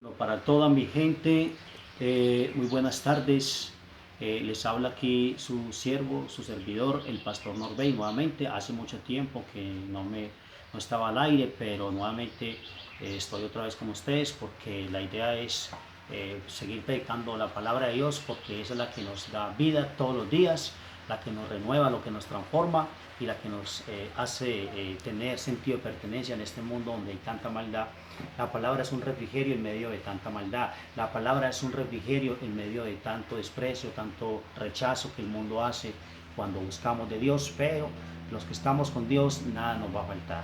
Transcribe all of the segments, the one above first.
Bueno, para toda mi gente, muy buenas tardes. Les habla aquí su siervo, su servidor, el pastor Norbey. Nuevamente, hace mucho tiempo que no estaba al aire, pero nuevamente estoy otra vez con ustedes porque la idea es seguir predicando la palabra de Dios, porque esa es la que nos da vida todos los días, la que nos renueva, lo que nos transforma y la que nos hace tener sentido de pertenencia en este mundo donde hay tanta maldad. La palabra es un refrigerio en medio de tanta maldad. La palabra es un refrigerio en medio de tanto desprecio, tanto rechazo que el mundo hace cuando buscamos de Dios. Pero los que estamos con Dios, nada nos va a faltar.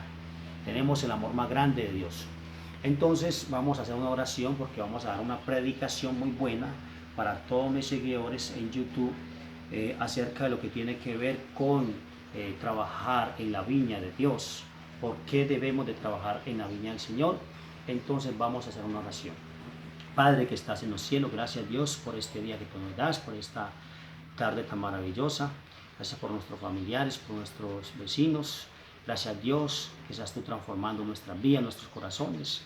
Tenemos el amor más grande de Dios. Entonces vamos a hacer una oración porque vamos a dar una predicación muy buena para todos mis seguidores en YouTube acerca de lo que tiene que ver con trabajar en la viña de Dios. ¿Por qué debemos de trabajar en la viña del Señor? Entonces vamos a hacer una oración. Padre que estás en los cielos, gracias Dios por este día que tú nos das, por esta tarde tan maravillosa. Gracias por nuestros familiares, por nuestros vecinos. Gracias Dios que estás tú transformando nuestras vidas, nuestros corazones.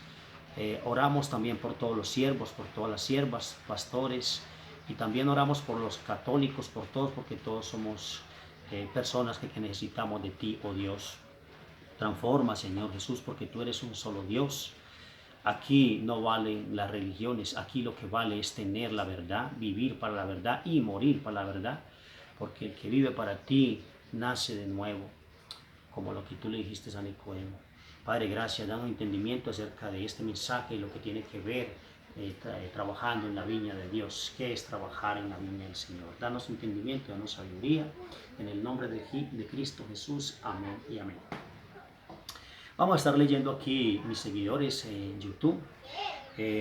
Oramos también por todos los siervos, por todas las siervas, pastores, y también oramos por los católicos, por todos, porque todos somos personas que necesitamos de ti, oh Dios. Transforma, Señor Jesús, porque tú eres un solo Dios. Aquí no valen las religiones, aquí lo que vale es tener la verdad, vivir para la verdad y morir para la verdad, porque el que vive para ti nace de nuevo, como lo que tú le dijiste a Nicodemo. Padre, gracias, danos entendimiento acerca de este mensaje y lo que tiene que ver trabajando en la viña de Dios. ¿Qué es trabajar en la viña del Señor? Danos entendimiento, danos sabiduría, en el nombre de Cristo Jesús. Amén y amén. Vamos a estar leyendo aquí mis seguidores en YouTube,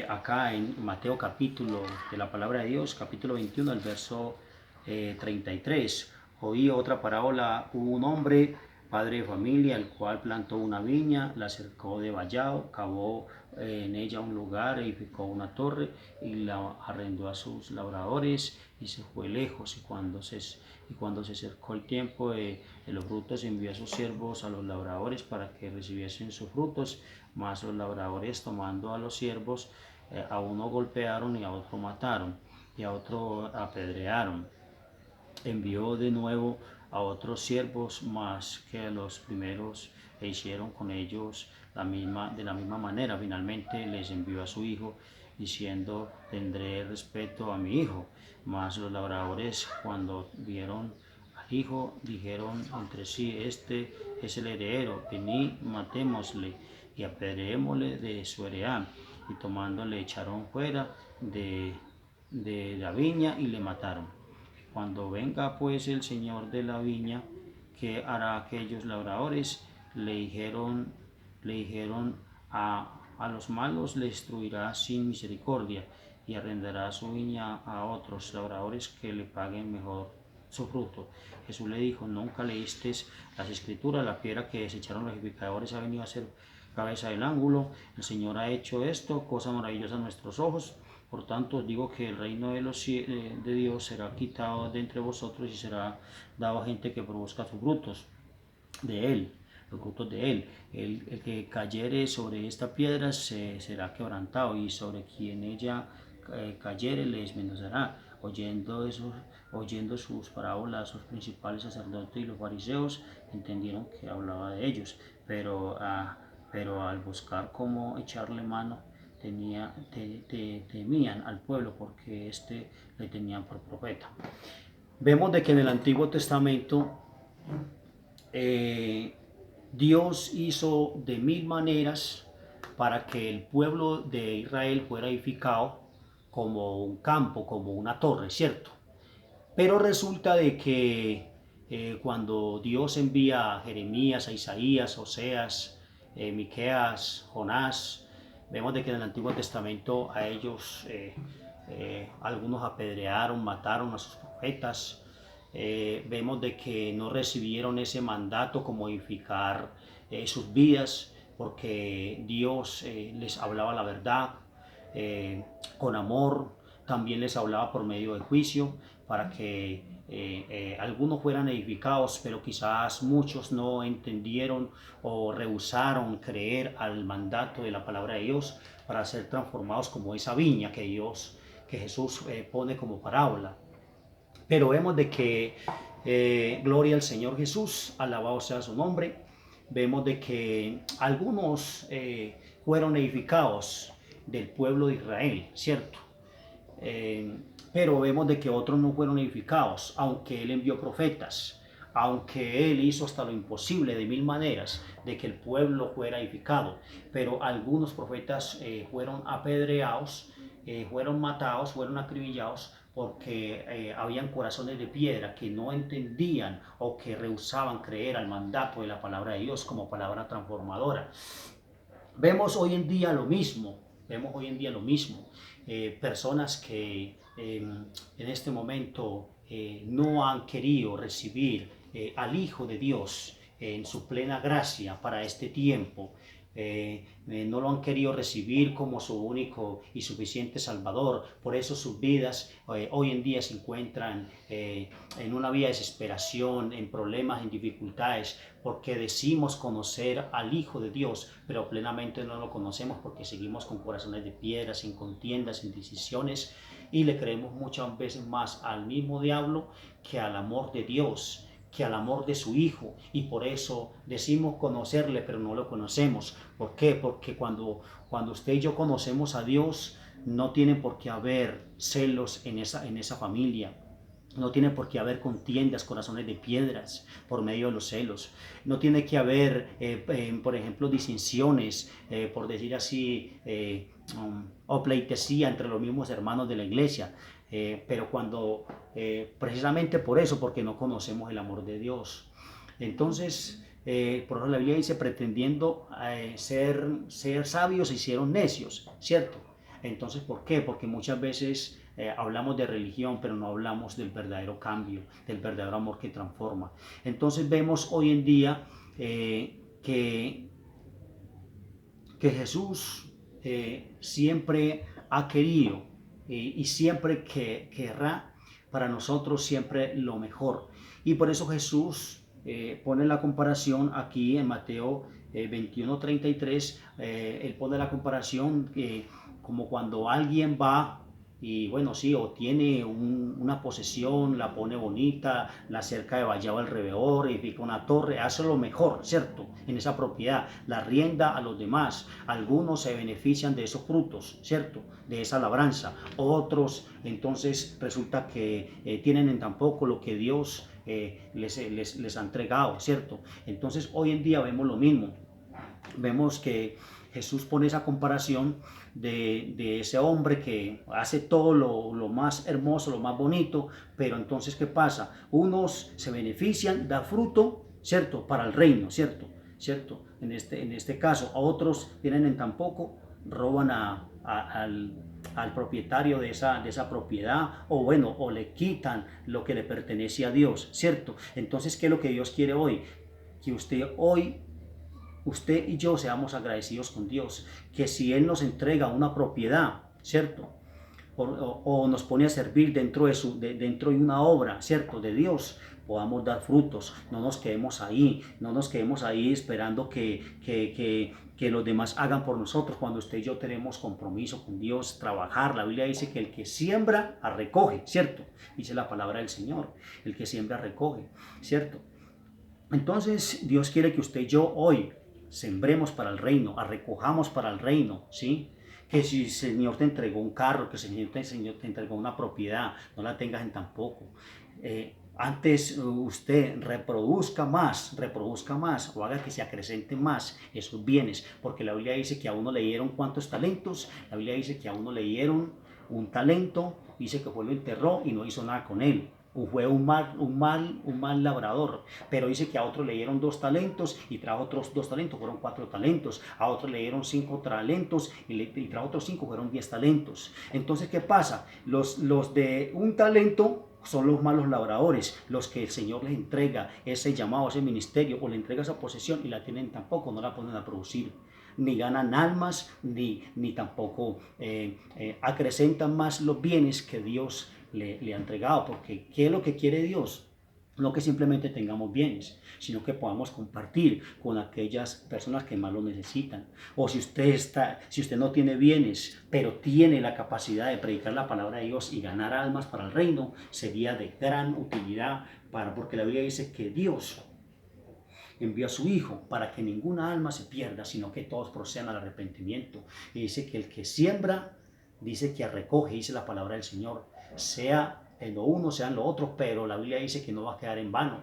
acá en Mateo capítulo de la palabra de Dios, capítulo 21, el verso 33. Oí otra parábola: hubo un hombre, padre de familia, el cual plantó una viña, la cercó de vallado, cavó en ella un lugar, edificó una torre y la arrendó a sus labradores y se fue lejos. Y cuando se acercó el tiempo de los frutos, envió a sus siervos a los labradores para que recibiesen sus frutos. Mas los labradores, tomando a los siervos, a uno golpearon y a otro mataron y a otro apedrearon. Envió de nuevo a otros siervos más que a los primeros, e hicieron con ellos de la misma manera. Finalmente les envió a su hijo, diciendo: tendré respeto a mi hijo. Mas los labradores, cuando vieron al hijo, dijeron entre sí: este es el heredero, venid, matémosle y apedreémosle de su heredad. Y tomándole, echaron fuera de la viña y le mataron. Cuando venga pues el señor de la viña, ¿qué hará aquellos labradores? Le dijeron a los malos: le destruirá sin misericordia y arrendará su viña a otros labradores que le paguen mejor su fruto. Jesús le dijo: ¿nunca leísteis las escrituras? La piedra que desecharon los edificadores ha venido a ser cabeza del ángulo. El Señor ha hecho esto, cosa maravillosa a nuestros ojos. Por tanto os digo que el reino de Dios será quitado de entre vosotros y será dado a gente que produzca sus frutos de él, los frutos de él. El que cayere sobre esta piedra será quebrantado, y sobre quien ella cayere le desmenuzará. Oyendo sus parábolas, los principales sacerdotes y los fariseos entendieron que hablaba de ellos, pero al buscar cómo echarle mano, temían al pueblo, porque le tenían por profeta. Vemos de que en el Antiguo Testamento Dios hizo de mil maneras para que el pueblo de Israel fuera edificado como un campo, como una torre, ¿cierto? Pero resulta de que cuando Dios envía a Jeremías, a Isaías, Oseas, Miqueas, Jonás, vemos de que en el Antiguo Testamento a ellos algunos apedrearon, mataron a sus profetas. Vemos de que no recibieron ese mandato como edificar sus vidas, porque Dios les hablaba la verdad con amor. También les hablaba por medio del juicio, para que algunos fueran edificados, pero quizás muchos no entendieron o rehusaron creer al mandato de la palabra de Dios para ser transformados como esa viña que Jesús pone como parábola. Pero vemos de que gloria al Señor Jesús, alabado sea su nombre. Vemos de que algunos fueron edificados del pueblo de Israel, ¿cierto? Pero vemos de que otros no fueron edificados, aunque Él envió profetas, aunque Él hizo hasta lo imposible de mil maneras de que el pueblo fuera edificado. Pero algunos profetas fueron apedreados, fueron matados, fueron acribillados porque habían corazones de piedra que no entendían o que rehusaban creer al mandato de la palabra de Dios como palabra transformadora. Vemos hoy en día lo mismo, personas que en este momento no han querido recibir al Hijo de Dios en su plena gracia para este tiempo. No lo han querido recibir como su único y suficiente Salvador. Por eso sus vidas hoy en día se encuentran en una vía de desesperación, en problemas, en dificultades, porque decimos conocer al Hijo de Dios, pero plenamente no lo conocemos porque seguimos con corazones de piedra, sin contiendas, sin decisiones, y le creemos muchas veces más al mismo diablo que al amor de Dios, que al amor de su Hijo, y por eso decimos conocerle, pero no lo conocemos. ¿Por qué? Porque cuando usted y yo conocemos a Dios, no tiene por qué haber celos en esa familia. No tiene por qué haber contiendas, corazones de piedras por medio de los celos. No tiene que haber, por ejemplo, disensiones, por decir así, o pleitesía entre los mismos hermanos de la iglesia. Pero precisamente por eso, porque no conocemos el amor de Dios. Entonces, por eso la Biblia dice, pretendiendo ser sabios, se hicieron necios, ¿cierto? Entonces, ¿por qué? Porque muchas veces hablamos de religión, pero no hablamos del verdadero cambio, del verdadero amor que transforma. Entonces vemos hoy en día que Jesús siempre ha querido y siempre querrá para nosotros siempre lo mejor. Y por eso Jesús pone la comparación aquí en Mateo 21:33, él pone la comparación como cuando alguien va y bueno, sí, o tiene una posesión, la pone bonita, la cerca de vallado alrededor, edifica una torre, hace lo mejor, ¿cierto? En esa propiedad, la rienda a los demás. Algunos se benefician de esos frutos, ¿cierto? De esa labranza. Otros, entonces, resulta que tienen en tan poco lo que Dios les ha entregado, ¿cierto? Entonces, hoy en día vemos lo mismo. Vemos que Jesús pone esa comparación de ese hombre que hace todo lo más hermoso, lo más bonito, pero entonces ¿qué pasa? Unos se benefician, da fruto, ¿cierto? Para el reino, ¿cierto? En este caso, a otros tienen en tan poco, roban al propietario de esa propiedad, o bueno, o le quitan lo que le pertenece a Dios, ¿cierto? Entonces, ¿qué es lo que Dios quiere hoy? Que usted y yo seamos agradecidos con Dios, que si Él nos entrega una propiedad, ¿cierto? O nos pone a servir dentro de una obra, ¿cierto? De Dios, podamos dar frutos, no nos quedemos ahí esperando que los demás hagan por nosotros, cuando usted y yo tenemos compromiso con Dios, trabajar. La Biblia dice que el que siembra, recoge, ¿cierto? Dice la palabra del Señor, el que siembra, recoge, ¿cierto? Entonces Dios quiere que usted y yo hoy sembremos para el reino, recojamos para el reino, ¿sí? Que si el Señor te entregó un carro, que el Señor te entregó una propiedad, no la tengas en tan poco. Antes usted reproduzca más, o haga que se acrecenten más esos bienes, porque la Biblia dice que a uno le dieron ¿cuántos talentos? La Biblia dice que a uno le dieron un talento, dice que fue lo enterró y no hizo nada con él. Fue un mal labrador, pero dice que a otro le dieron 2 talentos y trajo otros 2 talentos, fueron 4 talentos, a otro le dieron 5 talentos y trajo otros 5, fueron 10 talentos. Entonces, ¿qué pasa? Los de un talento son los malos labradores, los que el Señor les entrega ese llamado, ese ministerio, o le entrega esa posesión y la tienen tampoco, no la ponen a producir, ni ganan almas, ni tampoco acrecentan más los bienes que Dios le ha entregado, porque ¿qué es lo que quiere Dios? No que simplemente tengamos bienes, sino que podamos compartir con aquellas personas que más lo necesitan. O si usted no tiene bienes, pero tiene la capacidad de predicar la palabra de Dios y ganar almas para el reino, sería de gran utilidad porque la Biblia dice que Dios envió a su Hijo para que ninguna alma se pierda, sino que todos procedan al arrepentimiento. Y dice que el que siembra, dice que recoge, dice la palabra del Señor, sea en lo uno, sea en lo otro, pero la Biblia dice que no va a quedar en vano.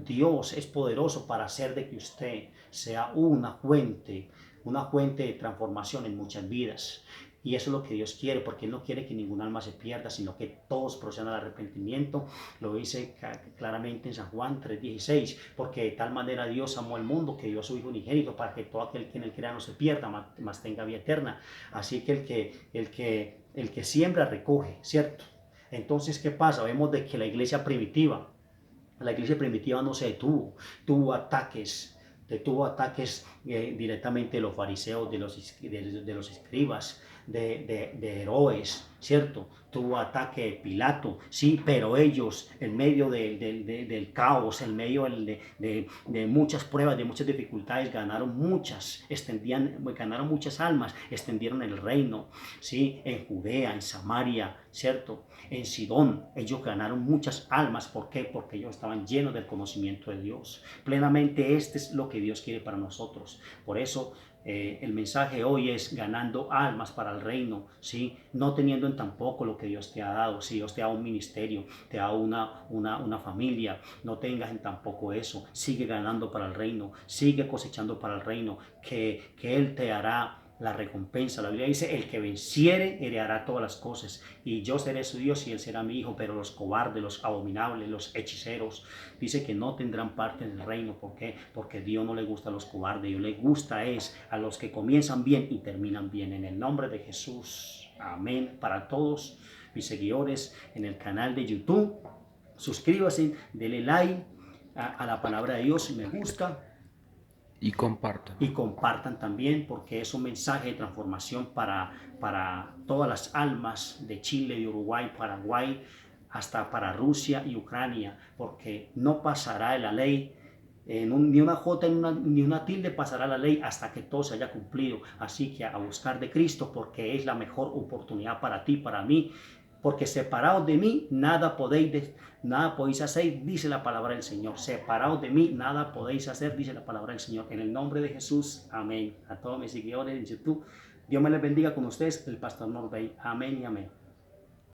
Dios es poderoso para hacer de que usted sea una fuente de transformación en muchas vidas. Y eso es lo que Dios quiere, porque Él no quiere que ningún alma se pierda, sino que todos procedan al arrepentimiento. Lo dice claramente en San Juan 3:16, porque de tal manera Dios amó al mundo que dio a su Hijo unigénito para que todo aquel que en él crea no se pierda, mas tenga vida eterna. Así que el que siembra recoge, ¿cierto? Entonces, ¿qué pasa? Vemos de que la iglesia primitiva no se tuvo ataques directamente de los fariseos, de los escribas, de Herodes, ¿cierto? Tuvo ataque de Pilato, sí, pero ellos, en medio del caos, en medio de muchas pruebas, de muchas dificultades, ganaron muchas almas, extendieron el reino, sí, en Judea, en Samaria, ¿cierto? En Sidón, ellos ganaron muchas almas. ¿Por qué? Porque ellos estaban llenos del conocimiento de Dios. Plenamente este es lo que Dios quiere para nosotros. Por eso el mensaje hoy es ganando almas para el reino, ¿sí? No teniendo en tan poco lo que Dios te ha dado. Si Dios te da un ministerio, te da una familia, no tengas en tan poco eso. Sigue ganando para el reino, sigue cosechando para el reino, que Él te hará la recompensa. La Biblia dice, el que venciere heredará todas las cosas, y yo seré su Dios y él será mi hijo. Pero los cobardes, los abominables, los hechiceros, dice que no tendrán parte en el reino. ¿Por qué? Porque Dios no le gusta a los cobardes, Dios le gusta es a los que comienzan bien y terminan bien. En el nombre de Jesús, amén. Para todos mis seguidores en el canal de YouTube, suscríbase, dele like a la palabra de Dios, me gusta. Y compartan. Y compartan también, porque es un mensaje de transformación para todas las almas de Chile, de Uruguay, Paraguay, hasta para Rusia y Ucrania, porque no pasará de la ley, ni una jota ni una tilde pasará la ley hasta que todo se haya cumplido. Así que a buscar de Cristo, porque es la mejor oportunidad para ti, para mí, porque separados de mí nada podéis hacer, dice la palabra del Señor. Separados de mí nada podéis hacer, dice la palabra del Señor. En el nombre de Jesús, amén. A todos mis seguidores en YouTube, Dios me les bendiga con ustedes, el pastor Norbey. Amén y amén.